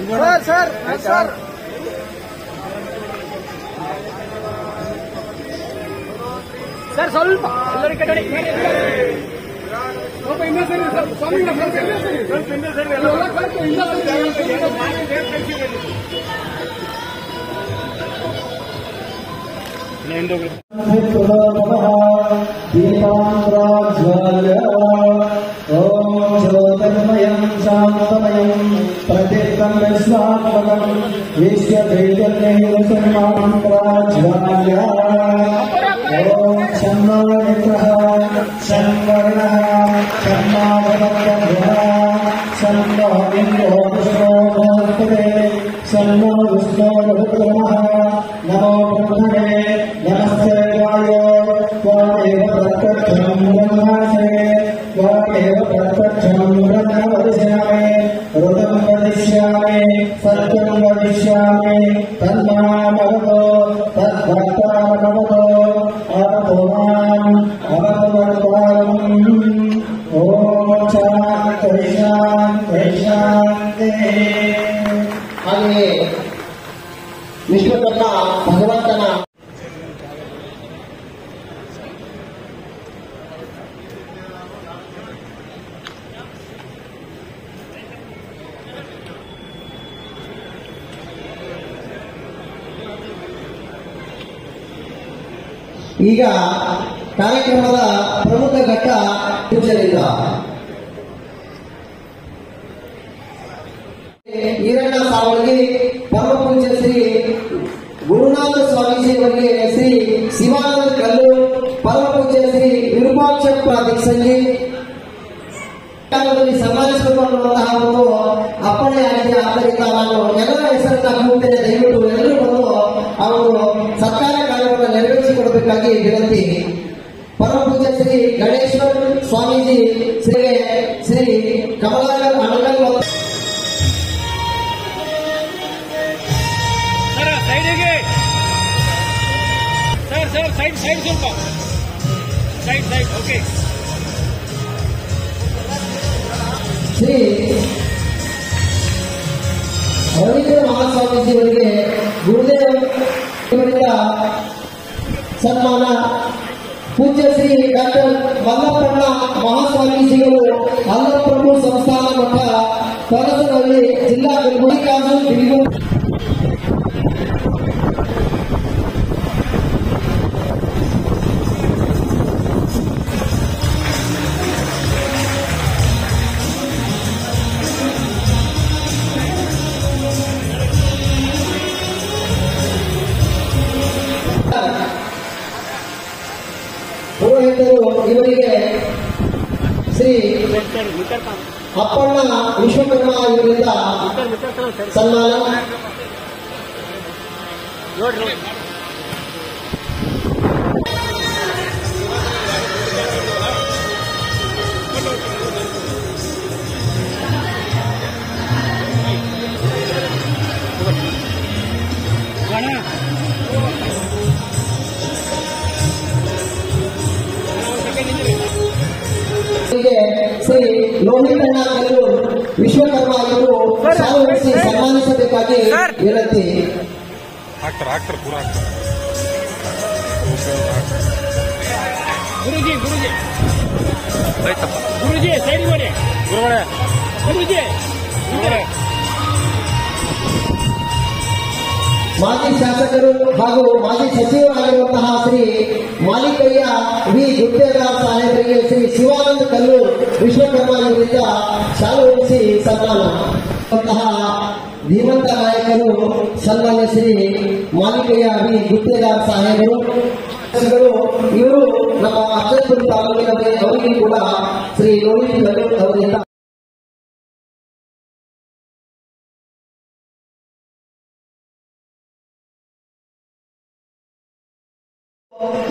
Sir sir sir ಸ್ವಲ್ಪ ಎಲ್ಲರ ಕಡೆ ज्योतिर्मयं शान्तमयं प्रतीकं विश्वात्मकं विश्वचैतन्यैकसन्मात्राज्वाल्या ॐ शन्नो मित्रः शन्वर्णः शन्नाभवत्तभ्यः शन्नो इन्द्रो विष्णो नमस्ते शन्नो विष्णो रुद्रमः नमो ब्रह्मणे नमस्ते वायो त्वमेव प्रत्यक्षं ब्रह्मास्मि त्वमेव प्रत्यक्षं ब्रह्म वदिष्यामि ऋतं वदिष्यामि सत्यं वदिष्यामि तन्मामवतो तद्भक्तामवतो अवतो माम् अवतवर्तारम् ॐ शान्ति शान्ति शान्तिः ಹಾಗೆಯೇ ವಿಶ್ವಕರ್ಮ ಭಗವಂತನ ಈಗ ಕಾರ್ಯಕ್ರಮದ ಪ್ರಮುಖ ಘಟ್ಟ ಪೂಜೆಯಿಂದ ಈರಣ್ಣ ಸಾವಳಗಿ ಪರಮ ಪೂಜ್ಯ ಶ್ರೀ ಗುರುನಾಥ ಸ್ವಾಮೀಜಿಯವರಿಗೆ ಶ್ರೀ ಶಿವಾನಂದ ಕಲ್ಲು ಪರಮ ಪೂಜ್ಯ ಶ್ರೀ ವಿರೂಪಾಕ್ಷಪ್ಪ ದೀಕ್ಷೆಯಲ್ಲಿ ಸನ್ಮಾನಿಸಬೇಕು ಅನ್ನುವಂತಹ ಒಂದು ಅಪ್ಪಣೆ ಆಗಿದೆ. ಆದ್ದರಿಂದ ನಾನು ಎಲ್ಲರ ಹೆಸರನ್ನ ಕೂಗ್ತೇನೆ. ದಯವಿಟ್ಟು ಎಲ್ಲರೂ ಬಂದು ಅವರು ಸರ್ಕಾರ ಕಾರ್ಯವನ್ನು ನೆರವೇರಿಸಿಕೊಡಬೇಕಾಗಿ ವಿನಂತಿ. ಪರಮ ಪೂಜ್ಯ ಶ್ರೀ ಗಣೇಶ್ವರ್ ಸ್ವಾಮೀಜಿ ಶ್ರೀ ಕಮಲಾಕರ್ ಅಣಗಲ್ ಸೈಡ್ ಸ್ವಲ್ಪ ಸೈಡ್ ಓಕೆ. ಶ್ರೀ ರವೀಂದ್ರ ಮಹಾಸ್ವಾಮೀಜಿಯವರಿಗೆ ಗುರುದೇವ್ ಇವರಿಂದ ಸನ್ಮಾನ. ಪೂಜ್ಯ ಶ್ರೀ ಡಾಕ್ಟರ್ ಮಲ್ಲಪ್ಪಣ್ಣ ಮಹಾಸ್ವಾಮೀಜಿಗಳು ಅಲ್ಲಪ್ರಭು ಸಂಸ್ಥಾನ ಮಠ ಪರಸನಹಳ್ಳಿ ಜಿಲ್ಲಾ ಗುಲ್ಬರ್ಗಾದು ಬಿಲ್ಗು ಪುರೋಹಿತರು ಇವರಿಗೆ ಶ್ರೀ ಅಪ್ಪಣ್ಣ ವಿಶ್ವಕರ್ಮ ಇವರಿಂದ ಸನ್ಮಾನ. ಶ್ರೀ ಲೋಹಿತಣ್ಣ ಕಲ್ಲೂರ್ ವಿಶ್ವಕರ್ಮ ಇವರು ಸಾಲುವಡಿಸಿ ಸನ್ಮಾನಿಸಬೇಕಾಗಿ ವಿನಂತಿ. ಗುರುಜಿ ಸೈಡ್ ಮಾಡಿ ಗುರುಜಿ ಮಾಜಿ ಶಾಸಕರು ಹಾಗೂ ಮಾಜಿ ಸಚಿವರಾಗಿರುವಂತಹ ಶ್ರೀ ಮಾಲಿಕಯ್ಯ ವಿ ಗುತ್ತೇದಾರ್ ಸಾಹೇಬರಿಗೆ ಶ್ರೀ ಶಿವಾನಂದ ಕಲ್ಲೂರ್ ವಿಶ್ವಕರ್ಮ ಇವರಿಂದ ಶಾಲು ಹೊರಿಸಿ ಸನ್ಮಾನ. ಧೀಮಂತ ನಾಯಕರು ಸನ್ಮಾನ್ಯ ಶ್ರೀ ಮಾಲಿಕಯ್ಯ ವಿ ಗುತ್ತೇದಾರ್ ಸಾಹೇಬರು ಇವರು ನಮ್ಮ ಅಫಜಲ್ಪುರ ತಾಲೂಕಿನ ಅವರಿಗೆ ಕೂಡ ಶ್ರೀ ಲೋಹಿತ್ ಕಲ್ಲೂರ್ ಅವರಿಂದ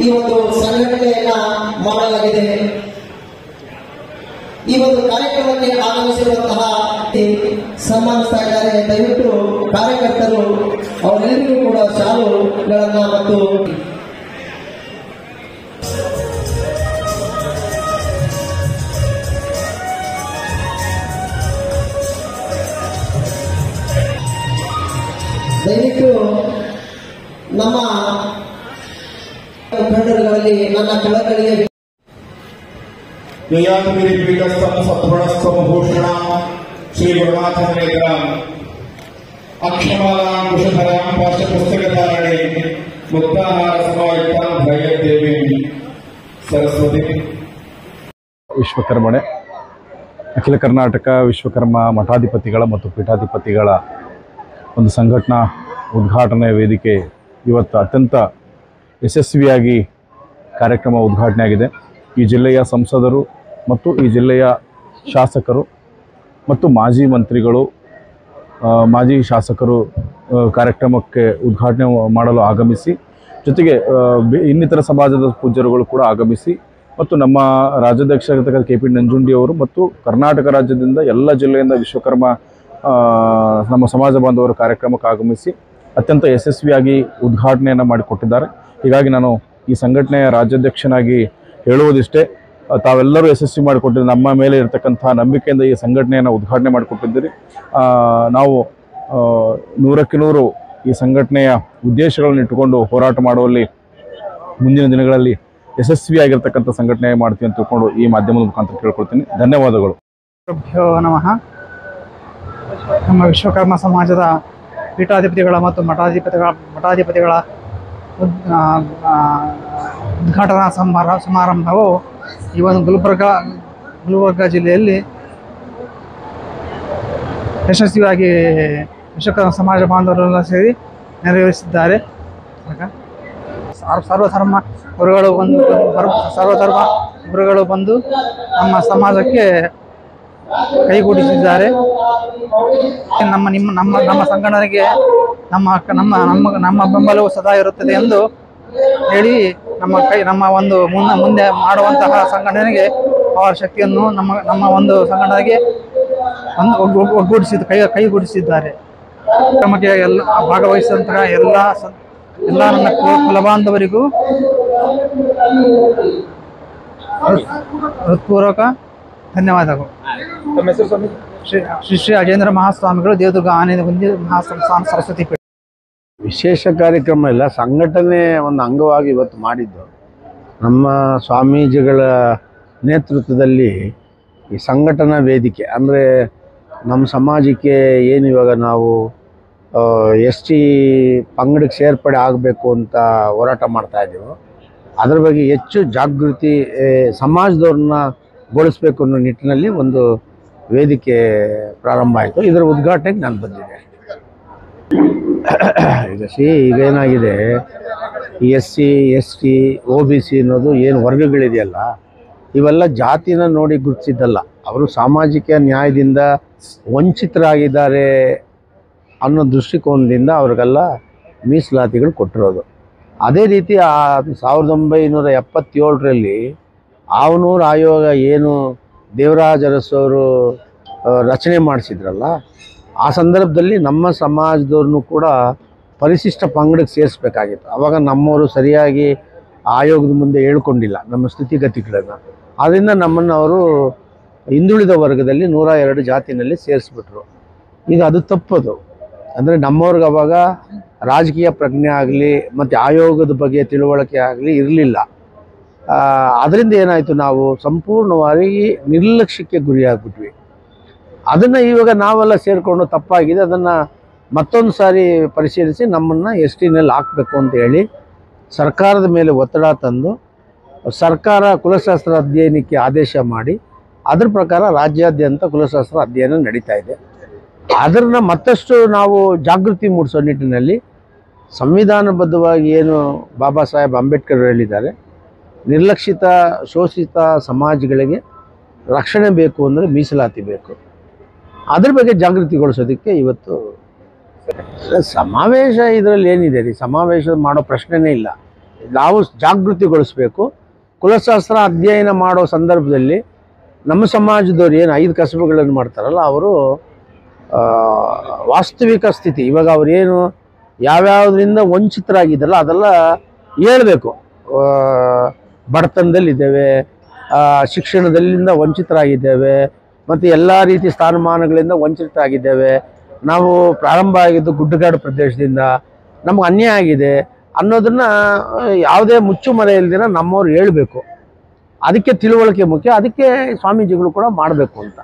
ಈ ಒಂದು ಸಂಘಟನೆಯನ್ನ ಮಾಡಲಾಗಿದೆ. ಈ ಒಂದು ಕಾರ್ಯಕ್ರಮಕ್ಕೆ ಆಗಮಿಸಿರುವಂತಹ ಸನ್ಮಾನಿಸ್ತಾ ಇದ್ದಾರೆ. ದಯವಿಟ್ಟು ಕಾರ್ಯಕರ್ತರು ಅವರೆಲ್ಲರಿಗೂ ಕೂಡ ಶಾಲುಗಳನ್ನ ಮತ್ತು ದಯವಿಟ್ಟು ನಮ್ಮ ಮುಖಂಡರುಗಳಲ್ಲಿ ನನ್ನ ಕಳಕಳಿಯ ಯಯಾತಿಗಿರಿ ಪೀಠಸ್ಥಂ ಸತ್ವಣಸ್ಥಂ ಭೂಷಣ ಶ್ರೀ ಗುರುನಾಥನೇತರ ಅಕ್ಷಮಾಲಾಂ ಕುಶಧರಾಂ ಪಾಠ್ಯಪುಸ್ತಕಧಾರಣೆ ಮುಕ್ತಾಹಾರ ಸಮಾಯುಕ್ತಾಂ ಧೈರ್ಯದೇವಿ ಸರಸ್ವತಿ. ವಿಶ್ವಕರ್ಮಣೆ ಅಖಿಲ ಕರ್ನಾಟಕ ವಿಶ್ವಕರ್ಮ ಮಠಾಧಿಪತಿಗಳ ಮತ್ತು ಪೀಠಾಧಿಪತಿಗಳ ಒಂದು ಸಂಘಟನಾ ಉದ್ಘಾಟನೆ ವೇದಿಕೆ ಇವತ್ತು ಅತ್ಯಂತ ಯಶಸ್ವಿಯಾಗಿ ಕಾರ್ಯಕ್ರಮ ಉದ್ಘಾಟನೆಯಾಗಿದೆ. ಈ ಜಿಲ್ಲೆಯ ಸಂಸದರು ಮತ್ತು ಈ ಜಿಲ್ಲೆಯ ಶಾಸಕರು ಮತ್ತು ಮಾಜಿ ಮಂತ್ರಿಗಳು, ಮಾಜಿ ಶಾಸಕರು ಕಾರ್ಯಕ್ರಮಕ್ಕೆ ಉದ್ಘಾಟನೆ ಮಾಡಲು ಆಗಮಿಸಿ, ಜೊತೆಗೆ ಇನ್ನಿತರ ಸಮಾಜದ ಪೂಜ್ಯರುಗಳು ಕೂಡ ಆಗಮಿಸಿ ಮತ್ತು ನಮ್ಮ ರಾಜ್ಯಾಧ್ಯಕ್ಷರಾಗಿರ್ತಕ್ಕಂಥ KP ನಂಜುಂಡಿಯವರು ಮತ್ತು ಕರ್ನಾಟಕ ರಾಜ್ಯದಿಂದ ಎಲ್ಲ ಜಿಲ್ಲೆಯಿಂದ ವಿಶ್ವಕರ್ಮ ನಮ್ಮ ಸಮಾಜ ಬಾಂಧವರು ಕಾರ್ಯಕ್ರಮಕ್ಕೆ ಆಗಮಿಸಿ ಅತ್ಯಂತ ಯಶಸ್ವಿಯಾಗಿ ಉದ್ಘಾಟನೆಯನ್ನು ಮಾಡಿಕೊಟ್ಟಿದ್ದಾರೆ. ಹೀಗಾಗಿ ನಾನು ಈ ಸಂಘಟನೆಯ ರಾಜ್ಯಾಧ್ಯಕ್ಷನಾಗಿ ಹೇಳುವುದಿಷ್ಟೇ, ತಾವೆಲ್ಲರೂ ಯಶಸ್ವಿ ಮಾಡಿಕೊಟ್ಟಿದ್ದು ನಮ್ಮ ಮೇಲೆ ಇರತಕ್ಕಂಥ ನಂಬಿಕೆಯಿಂದ ಈ ಸಂಘಟನೆಯನ್ನು ಉದ್ಘಾಟನೆ ಮಾಡಿಕೊಟ್ಟಿದ್ದೀರಿ. ನಾವು 100ಕ್ಕೆ 100 ಈ ಸಂಘಟನೆಯ ಉದ್ದೇಶಗಳನ್ನು ಇಟ್ಟುಕೊಂಡು ಹೋರಾಟ ಮಾಡುವಲ್ಲಿ ಮುಂದಿನ ದಿನಗಳಲ್ಲಿ ಯಶಸ್ವಿಯಾಗಿರ್ತಕ್ಕಂಥ ಸಂಘಟನೆ ಮಾಡ್ತೀವಿ ಅಂತ ತಿಳ್ಕೊಂಡು ಈ ಮಾಧ್ಯಮದ ಮುಖಾಂತರ ಕೇಳ್ಕೊಳ್ತೀನಿ. ಧನ್ಯವಾದಗಳು. ನಮಃ. ನಮ್ಮ ವಿಶ್ವಕರ್ಮ ಸಮಾಜದ ಪೀಠಾಧಿಪತಿಗಳ ಮತ್ತು ಮಠಾಧಿಪತಿಗಳ ಉದ್ಘಾಟನಾ ಸಮಾರಂಭವು ಈ ಒಂದು ಗುಲ್ಬರ್ಗ ಜಿಲ್ಲೆಯಲ್ಲಿ ಯಶಸ್ವಿಯಾಗಿ ವಿಶ್ವಕರ್ಮ ಸಮಾಜ ಬಾಂಧವರೆಲ್ಲ ಸೇರಿ ನೆರವೇರಿಸಿದ್ದಾರೆ. ಸರ್ವಧರ್ಮ ಗುರುಗಳು ಬಂದು ನಮ್ಮ ಸಮಾಜಕ್ಕೆ ಕೈಗೂಡಿಸಿದ್ದಾರೆ. ನಮ್ಮ ಸಂಘಟನೆಗೆ ನಮ್ಮ ಬೆಂಬಲವು ಸದಾ ಇರುತ್ತದೆ ಎಂದು ಹೇಳಿ ನಮ್ಮ ಒಂದು ಮುಂದೆ ಮಾಡುವಂತಹ ಸಂಘಟನೆಗೆ ಅವರ ಶಕ್ತಿಯನ್ನು ನಮ್ಮ ಒಂದು ಸಂಘಟನೆಗೆ ಕೈಗೂಡಿಸಿದ್ದಾರೆ. ಕ್ರಮಕ್ಕೆ ಎಲ್ಲ ಭಾಗವಹಿಸಿದಂತಹ ಎಲ್ಲ ನನ್ನ ಕುಲಬಾಂಧವರಿಗೂ ಹೃತ್ಪೂರ್ವಕ ಧನ್ಯವಾದಗಳು. ಶ್ರೀ ಅಜೇಂದ್ರ ಮಹಾಸ್ವಾಮಿಗಳು, ದೇವದುರ್ಗ ಆನೆಗುಂದಿ ಮಹಾಸಂಸ್ಥಾನ ಸರಸ್ವತಿ ಪೀಠ. ವಿಶೇಷ ಕಾರ್ಯಕ್ರಮ ಇಲ್ಲ, ಸಂಘಟನೆ ಒಂದು ಅಂಗವಾಗಿ ಇವತ್ತು ಮಾಡಿದ್ದು. ನಮ್ಮ ಸ್ವಾಮೀಜಿಗಳ ನೇತೃತ್ವದಲ್ಲಿ ಈ ಸಂಘಟನಾ ವೇದಿಕೆ ಅಂದರೆ ನಮ್ಮ ಸಮಾಜಕ್ಕೆ ಏನು ಇವಾಗ ನಾವು ST ಪಂಗಡಕ್ಕೆ ಸೇರ್ಪಡೆ ಆಗಬೇಕು ಅಂತ ಹೋರಾಟ ಮಾಡ್ತಾಯಿದ್ದೀವೋ ಅದರ ಬಗ್ಗೆ ಹೆಚ್ಚು ಜಾಗೃತಿ ಸಮಾಜದವ್ರನ್ನ ಗೊಳಿಸ್ಬೇಕು ಅನ್ನೋ ನಿಟ್ಟಿನಲ್ಲಿ ಒಂದು ವೇದಿಕೆ ಪ್ರಾರಂಭ ಆಯಿತು. ಇದರ ಉದ್ಘಾಟನೆಗೆ ನಾನು ಬಂದಿದ್ದೆ. ಈಗೇನಾಗಿದೆ, ಈ SC ST OBC ಅನ್ನೋದು ಏನು ವರ್ಗಗಳಿದೆಯಲ್ಲ, ಇವೆಲ್ಲ ಜಾತಿನ ನೋಡಿ ಗುರುತಿಸಿದ್ದಲ್ಲ. ಅವರು ಸಾಮಾಜಿಕ ನ್ಯಾಯದಿಂದ ವಂಚಿತರಾಗಿದ್ದಾರೆ ಅನ್ನೋ ದೃಷ್ಟಿಕೋನದಿಂದ ಅವ್ರಿಗೆಲ್ಲ ಮೀಸಲಾತಿಗಳು ಕೊಟ್ಟಿರೋದು. ಅದೇ ರೀತಿ 1977ರಲ್ಲಿ ಆವನೂರು ಆಯೋಗ ಏನು ದೇವರಾಜ ಅರಸವರು ರಚನೆ ಮಾಡಿಸಿದ್ರಲ್ಲ, ಆ ಸಂದರ್ಭದಲ್ಲಿ ನಮ್ಮ ಸಮಾಜದವ್ರನ್ನೂ ಕೂಡ ಪರಿಶಿಷ್ಟ ಪಂಗಡಕ್ಕೆ ಸೇರಿಸ್ಬೇಕಾಗಿತ್ತು. ಆವಾಗ ನಮ್ಮವರು ಸರಿಯಾಗಿ ಆಯೋಗದ ಮುಂದೆ ಹೇಳ್ಕೊಂಡಿಲ್ಲ ನಮ್ಮ ಸ್ಥಿತಿಗತಿಗಳನ್ನು. ಆದ್ದರಿಂದ ನಮ್ಮನ್ನು ಅವರು ಹಿಂದುಳಿದ ವರ್ಗದಲ್ಲಿ 102 ಜಾತಿನಲ್ಲಿ ಸೇರಿಸ್ಬಿಟ್ರು. ಈಗ ಅದು ತಪ್ಪದು. ಅಂದರೆ ನಮ್ಮವ್ರಿಗೆ ಅವಾಗ ರಾಜಕೀಯ ಪ್ರಜ್ಞೆ ಆಗಲಿ ಮತ್ತು ಆಯೋಗದ ಬಗ್ಗೆ ತಿಳುವಳಿಕೆ ಆಗಲಿ ಇರಲಿಲ್ಲ. ಅದರಿಂದ ಏನಾಯಿತು, ನಾವು ಸಂಪೂರ್ಣವಾಗಿ ನಿರ್ಲಕ್ಷ್ಯಕ್ಕೆ ಗುರಿಯಾಗ್ಬಿಟ್ವಿ. ಅದನ್ನು ಇವಾಗ ನಾವೆಲ್ಲ ಸೇರಿಕೊಂಡು ತಪ್ಪಾಗಿದೆ, ಅದನ್ನು ಮತ್ತೊಂದು ಸಾರಿ ಪರಿಶೀಲಿಸಿ ನಮ್ಮನ್ನು STನಲ್ಲಿ ಹಾಕಬೇಕು ಅಂತ ಹೇಳಿ ಸರ್ಕಾರದ ಮೇಲೆ ಒತ್ತಡ ತಂದು ಸರ್ಕಾರ ಕುಲಶಾಸ್ತ್ರ ಅಧ್ಯಯನಕ್ಕೆ ಆದೇಶ ಮಾಡಿ ಅದರ ಪ್ರಕಾರ ರಾಜ್ಯಾದ್ಯಂತ ಕುಲಶಾಸ್ತ್ರ ಅಧ್ಯಯನ ನಡೀತಾ ಇದೆ. ಅದನ್ನು ಮತ್ತಷ್ಟು ನಾವು ಜಾಗೃತಿ ಮೂಡಿಸೋ ನಿಟ್ಟಿನಲ್ಲಿ ಸಂವಿಧಾನಬದ್ಧವಾಗಿ ಏನು ಬಾಬಾ ಸಾಹೇಬ್ ಅಂಬೇಡ್ಕರ್ ಹೇಳಿದ್ದಾರೆ, ನಿರ್ಲಕ್ಷಿತ ಶೋಷಿತ ಸಮಾಜಗಳಿಗೆ ರಕ್ಷಣೆ ಬೇಕು ಅಂದರೆ ಮೀಸಲಾತಿ ಬೇಕು. ಅದ್ರ ಬಗ್ಗೆ ಜಾಗೃತಿಗೊಳಿಸೋದಕ್ಕೆ ಇವತ್ತು ಸಮಾವೇಶ. ಇದರಲ್ಲಿ ಏನಿದೆ ರೀ, ಸಮಾವೇಶ ಮಾಡೋ ಪ್ರಶ್ನೆನೇ ಇಲ್ಲ. ನಾವು ಜಾಗೃತಿಗೊಳಿಸಬೇಕು. ಕುಲಶಾಸ್ತ್ರ ಅಧ್ಯಯನ ಮಾಡೋ ಸಂದರ್ಭದಲ್ಲಿ ನಮ್ಮ ಸಮಾಜದವ್ರು ಏನು 5 ಕಸಬುಗಳನ್ನು ಮಾಡ್ತಾರಲ್ಲ, ಅವರು ವಾಸ್ತವಿಕ ಸ್ಥಿತಿ ಇವಾಗ ಅವರೇನು ಯಾವ್ಯಾವುದರಿಂದ ವಂಚಿತರಾಗಿದ್ದಾರಲ್ಲ ಅದೆಲ್ಲ ಹೇಳಬೇಕು. ಬಡತನದಲ್ಲಿದ್ದೇವೆ, ಶಿಕ್ಷಣದಲ್ಲಿಂದ ವಂಚಿತರಾಗಿದ್ದೇವೆ, ಮತ್ತು ಎಲ್ಲ ರೀತಿ ಸ್ಥಾನಮಾನಗಳಿಂದ ವಂಚಿತರಾಗಿದ್ದೇವೆ, ನಾವು ಪ್ರಾರಂಭ ಆಗಿದ್ದು ಗುಡ್ಡಗಾಡು ಪ್ರದೇಶದಿಂದ, ನಮ್ಗೆ ಅನ್ಯಾಯ ಆಗಿದೆ ಅನ್ನೋದನ್ನು ಯಾವುದೇ ಮುಚ್ಚುಮರೆ ಇಲ್ದಿರ ನಮ್ಮವ್ರು ಹೇಳಬೇಕು. ಅದಕ್ಕೆ ತಿಳುವಳಿಕೆ ಮುಖ್ಯ, ಅದಕ್ಕೆ ಸ್ವಾಮೀಜಿಗಳು ಕೂಡ ಮಾಡಬೇಕು ಅಂತ.